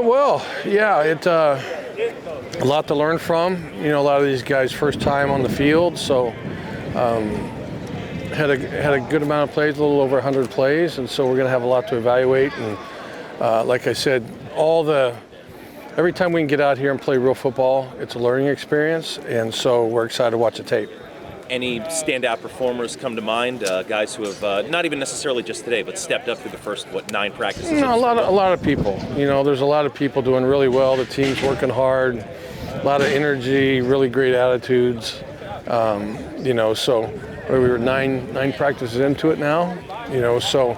Well, yeah, a lot to learn from. You know, a lot of these guys first time on the field, so had a good amount of plays, a little over 100 plays, and so we're going to have a lot to evaluate. And like I said, every time we can get out here and play real football, it's a learning experience, and so we're excited to watch the tape. Any standout performers come to mind? Guys who have not even necessarily just today, but stepped up through the first 9 practices. A lot of people. You know, there's a lot of people doing really well. The team's working hard, a lot of energy, really great attitudes. You know, so we were nine practices into it now. You know, so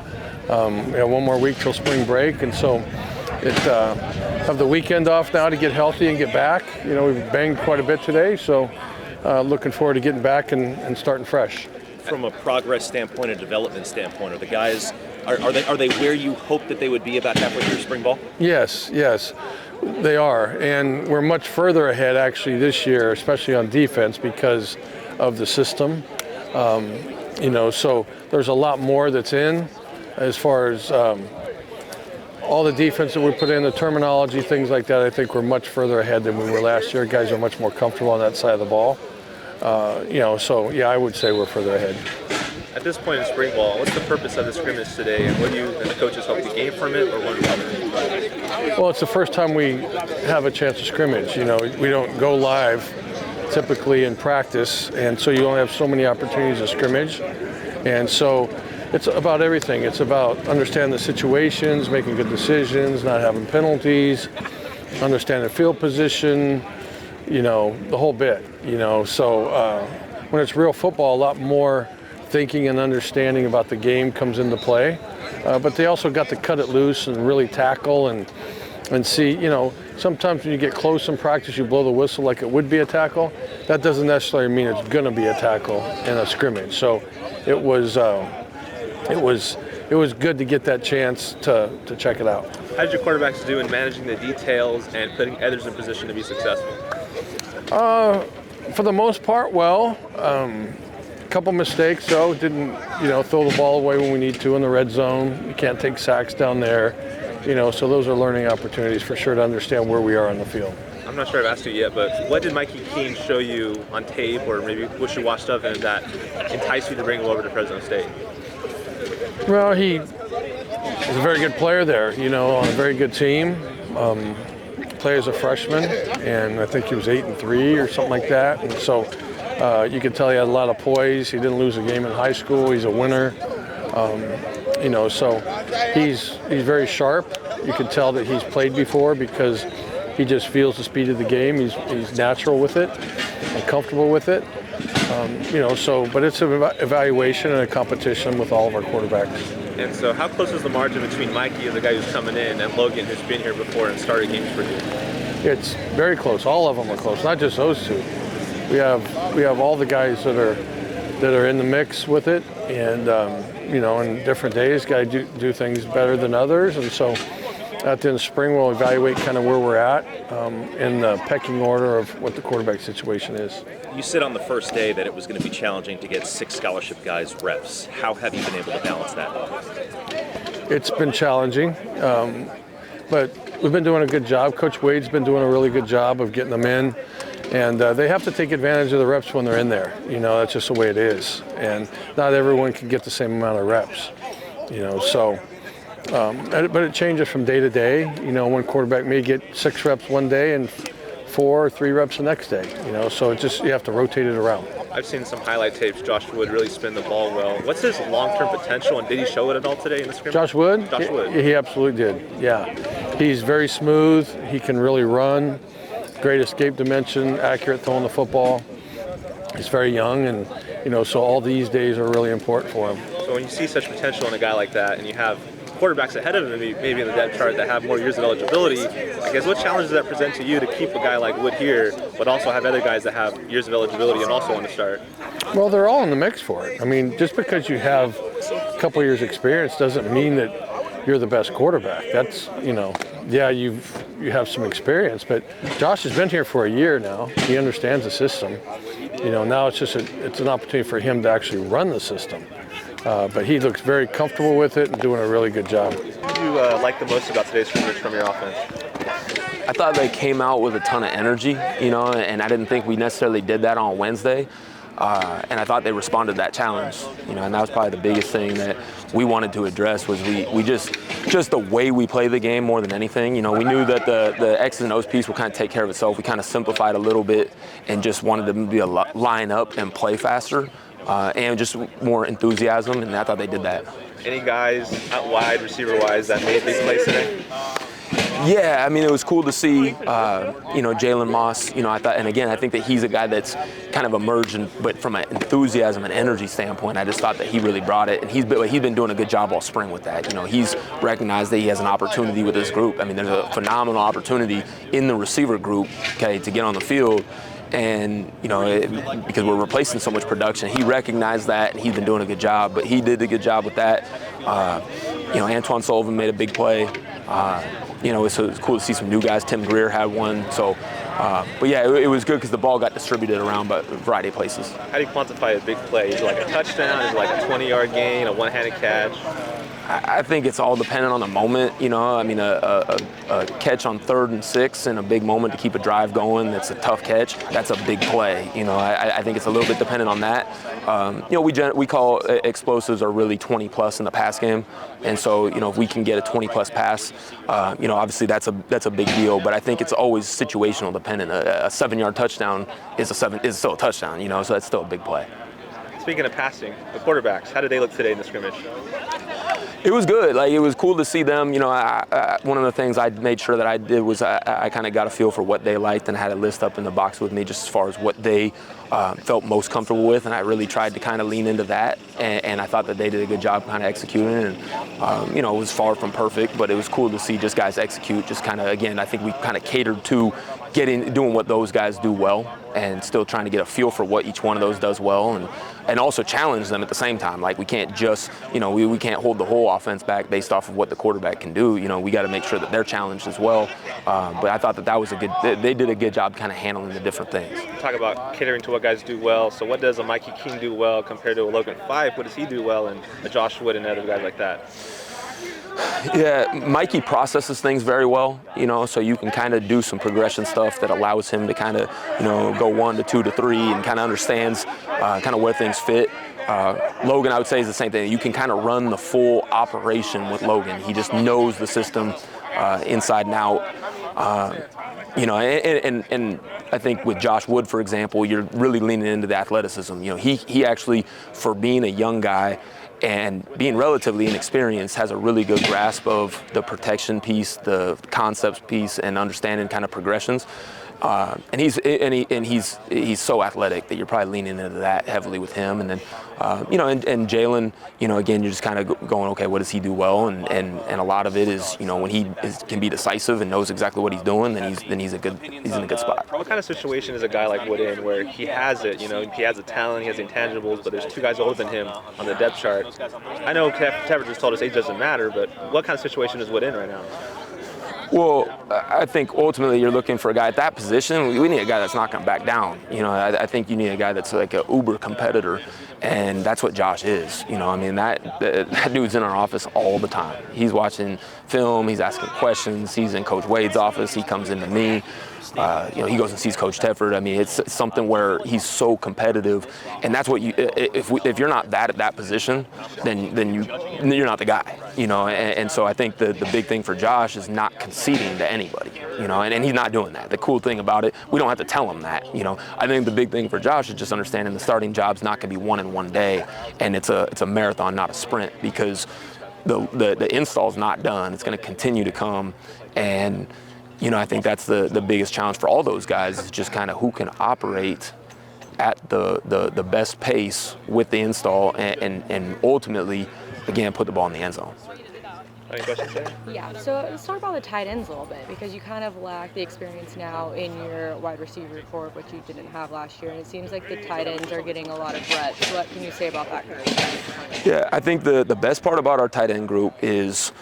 we have one more week till spring break, and so have the weekend off now to get healthy and get back. You know, we've banged quite a bit today, so. Looking forward to getting back and starting fresh. From a progress standpoint, a development standpoint, are the guys are they where you hoped that they would be about halfway through spring ball? Yes, they are, and we're much further ahead actually this year, especially on defense because of the system. You know, so there's a lot more that's in as far as all the defense that we put in, the terminology, things like that. I think we're much further ahead than we were last year. Guys are much more comfortable on that side of the ball. You know, so yeah, I would say we're further ahead. At this point in spring ball, what's the purpose of the scrimmage today, and what do you and the coaches hope to gain from it, or what? Well, it's the first time we have a chance to scrimmage. You know, we don't go live typically in practice, and so you only have so many opportunities to scrimmage, and so it's about everything. It's about understanding the situations, making good decisions, not having penalties, understanding field position, you know, the whole bit, you know. So when it's real football, a lot more thinking and understanding about the game comes into play. But they also got to cut it loose and really tackle and see, you know, sometimes when you get close in practice, you blow the whistle like it would be a tackle. That doesn't necessarily mean it's going to be a tackle in a scrimmage. So it was good to get that chance to check it out. How did your quarterbacks do in managing the details and putting others in position to be successful? For the most part, well. A couple mistakes, though. Didn't, you know, throw the ball away when we need to in the red zone. You can't take sacks down there. You know, so those are learning opportunities for sure to understand where we are on the field. I'm not sure I've asked you yet, but what did Mikey Keene show you on tape, or maybe what you watched of him that enticed you to bring him over to Fresno State? Well, he's a very good player there, you know, on a very good team. Played as a freshman, and I think he was 8-3 or something like that. And so you could tell he had a lot of poise. He didn't lose a game in high school. He's a winner. You know, so he's very sharp. You can tell that he's played before because he just feels the speed of the game. He's natural with it and comfortable with it. You know, so, but it's an evaluation and a competition with all of our quarterbacks. And so how close is the margin between Mikey, the guy who's coming in, and Logan, who's been here before and started games for you? It's very close. All of them are close, not just those two. We have all the guys that are in the mix with it, and you know, in different days, guys do things better than others, and so at the end of spring, we'll evaluate kind of where we're at in the pecking order of what the quarterback situation is. You said on the first day that it was going to be challenging to get 6 scholarship guys reps. How have you been able to balance that? It's been challenging, but we've been doing a good job. Coach Wade's been doing a really good job of getting them in, and they have to take advantage of the reps when they're in there. You know, that's just the way it is, and not everyone can get the same amount of reps. You know, so. But it changes from day to day. You know, one quarterback may get 6 reps one day and 4 or 3 reps the next day. You know, so it just, you have to rotate it around. I've seen some highlight tapes. Josh Wood really spin the ball well. What's his long-term potential, and did he show it at all today in the scrimmage? Josh Wood? Josh Wood. He absolutely did, yeah. He's very smooth. He can really run. Great escape dimension, accurate throwing the football. He's very young, and, you know, so all these days are really important for him. So when you see such potential in a guy like that, and you have quarterbacks ahead of him, maybe in the depth chart, that have more years of eligibility, I guess what challenges does that present to you to keep a guy like Wood here, but also have other guys that have years of eligibility and also want to start? Well, they're all in the mix for it. I mean, just because you have a couple years experience doesn't mean that you're the best quarterback. That's, you know, yeah, you have some experience, but Josh has been here for a year now. He understands the system. You know, now it's just it's an opportunity for him to actually run the system. But he looks very comfortable with it and doing a really good job. What did you like the most about today's scrimmage from your offense? I thought they came out with a ton of energy, you know, and I didn't think we necessarily did that on Wednesday. And I thought they responded to that challenge, you know, and that was probably the biggest thing that we wanted to address was we just the way we play the game more than anything. You know, we knew that the X's and O's piece would kind of take care of itself. We kind of simplified a little bit and just wanted them to be line up and play faster and just more enthusiasm, and I thought they did that. Any guys out wide, receiver-wise, that made big plays today? Yeah, I mean, it was cool to see, you know, Jalen Moss, you know, I thought, and again, I think that he's a guy that's kind of emerged, but from an enthusiasm and energy standpoint, I just thought that he really brought it, and he's been doing a good job all spring with that. You know, he's recognized that he has an opportunity with this group. I mean, there's a phenomenal opportunity in the receiver group, okay, to get on the field. And, you know, because we're replacing so much production, he recognized that, and he's been doing a good job. But he did a good job with that. You know, Antoine Sullivan made a big play. You know, so it was cool to see some new guys. Tim Greer had one. So, but yeah, it was good because the ball got distributed around a variety of places. How do you quantify a big play? Is it like a touchdown? Is it like a 20-yard gain, a one-handed catch? I think it's all dependent on the moment, you know. I mean, a catch on 3rd and 6 in a big moment to keep a drive going, that's a tough catch. That's a big play, you know. I think it's a little bit dependent on that. You know, we call explosives are really 20-plus in the pass game. And so, you know, if we can get a 20-plus pass, you know, obviously that's a big deal. But I think it's always situational dependent. A 7-yard touchdown is still a touchdown, you know, so that's still a big play. Speaking of passing, the quarterbacks, how did they look today in the scrimmage? It was good. Like, it was cool to see them. You know, one of the things I made sure that I did was I kind of got a feel for what they liked and had a list up in the box with me just as far as what they felt most comfortable with, and I really tried to kind of lean into that, and I thought that they did a good job kind of executing, and you know, it was far from perfect, but it was cool to see just guys execute. Just kind of, again, I think we kind of catered to doing what those guys do well, and still trying to get a feel for what each one of those does well, and also challenge them at the same time. Like, we can't just, you know, we can't hold the whole offense back based off of what the quarterback can do. You know, we got to make sure that they're challenged as well. But I thought that was they did a good job kind of handling the different things. Talk about catering to what guys do well. So what does a Mikey King do well compared to a Logan Fife? What does he do well, and a Josh Wood and other guys like that? Yeah, Mikey processes things very well, you know, so you can kind of do some progression stuff that allows him to kind of, you know, go 1 to 2 to 3 and kind of understands kind of where things fit. Logan, I would say, is the same thing. You can kind of run the full operation with Logan. He just knows the system inside and out. You know, and I think with Josh Wood, for example, you're really leaning into the athleticism. You know, he actually, for being a young guy and being relatively inexperienced, has a really good grasp of the protection piece, the concepts piece, and understanding kind of progressions. And he's so athletic that you're probably leaning into that heavily with him. And then, you know, and Jalen, you know, again, you're just kind of going, okay, what does he do well? And a lot of it is, you know, when he can be decisive and knows exactly what he's doing, then he's in a good spot. What kind of situation is a guy like Wood in where he has it, you know, he has the talent, he has the intangibles, but there's 2 guys older than him on the depth chart? I know Tevin just told us age doesn't matter, but what kind of situation is Wood in right now? Well, I think ultimately you're looking for a guy at that position. We need a guy that's not going to back down. You know, I think you need a guy that's like an uber competitor, and that's what Josh is. You know, I mean, that dude's in our office all the time. He's watching film, he's asking questions, he's in Coach Wade's office, he comes into me. You know, he goes and sees Coach Tedford. I mean, it's something where he's so competitive, and that's what if you're not at that position, then you're not the guy. You know, and so I think the big thing for Josh is not conceding to anybody. You know, and he's not doing that. The cool thing about it, we don't have to tell him that. You know, I think the big thing for Josh is just understanding the starting job's not going to be won in one day, and it's a marathon, not a sprint, because the install's not done. It's going to continue to come, and you know, I think that's the biggest challenge for all those guys, is just kind of who can operate at the best pace with the install and ultimately, again, put the ball in the end zone. Any questions there? Yeah, so let's talk about the tight ends a little bit, because you kind of lack the experience now in your wide receiver corps, which you didn't have last year, and it seems like the tight ends are getting a lot of reps. What can you say about that group? Yeah, I think the best part about our tight end group is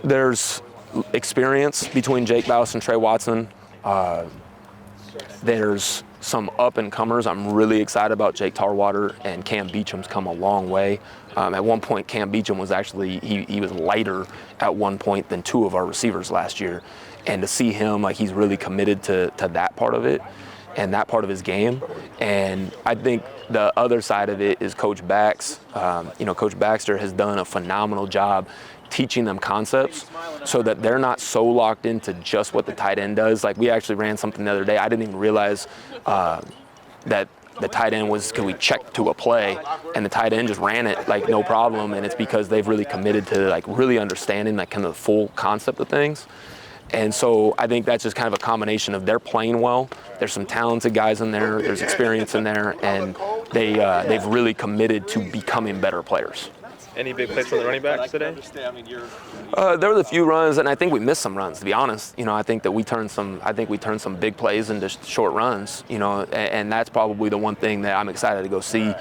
there's experience between Jake Baus and Trey Watson. There's some up-and-comers. I'm really excited about Jake Tarwater, and Cam Beecham's come a long way. At one point, Cam Beecham was actually, he was lighter at one point than 2 of our receivers last year. And to see him, like, he's really committed to that part of it and that part of his game. And I think the other side of it is Coach Bax. Coach Baxter has done a phenomenal job teaching them concepts so that they're not so locked into just what the tight end does. Like, we actually ran something the other day. I didn't even realize that the tight end was, could we check to a play, and the tight end just ran it like no problem. And it's because they've really committed to like really understanding like kind of the full concept of things. And so I think that's just kind of a combination of they're playing well. There's some talented guys in there. There's experience in there, and they've really committed to becoming better players. Any big plays from the running backs today? There were a few runs, and I think we missed some runs. To be honest, I think that we turned some big plays into short runs. And that's probably the one thing that I'm excited to go see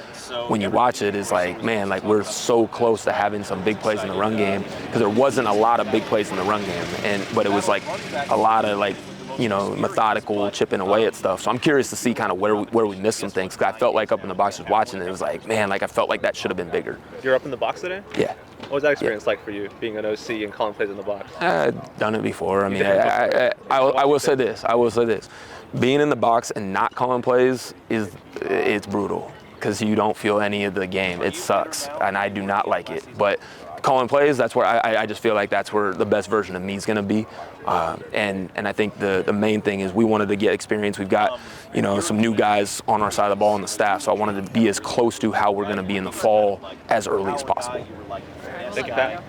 when you watch it. Is like, man, like we're so close to having some big plays in the run game, because there wasn't a lot of big plays in the run game, but it was like a lot of like, methodical chipping away at stuff. So I'm curious to see kind of where we missed some things. Cause I felt like up in the box just watching it, it was like, man, like I felt like that should have been bigger. You're up in the box today? Yeah. What was that experience like for you, being an OC and calling plays in the box? I've done it before. I mean, I will say this. Being in the box and not calling plays it's brutal, because you don't feel any of the game. It sucks, and I do not like it. But calling plays, that's where I just feel like that's where the best version of me is going to be. And I think the main thing is we wanted to get experience. We've got, some new guys on our side of the ball on the staff, so I wanted to be as close to how we're going to be in the fall as early as possible. Thank you, Pat.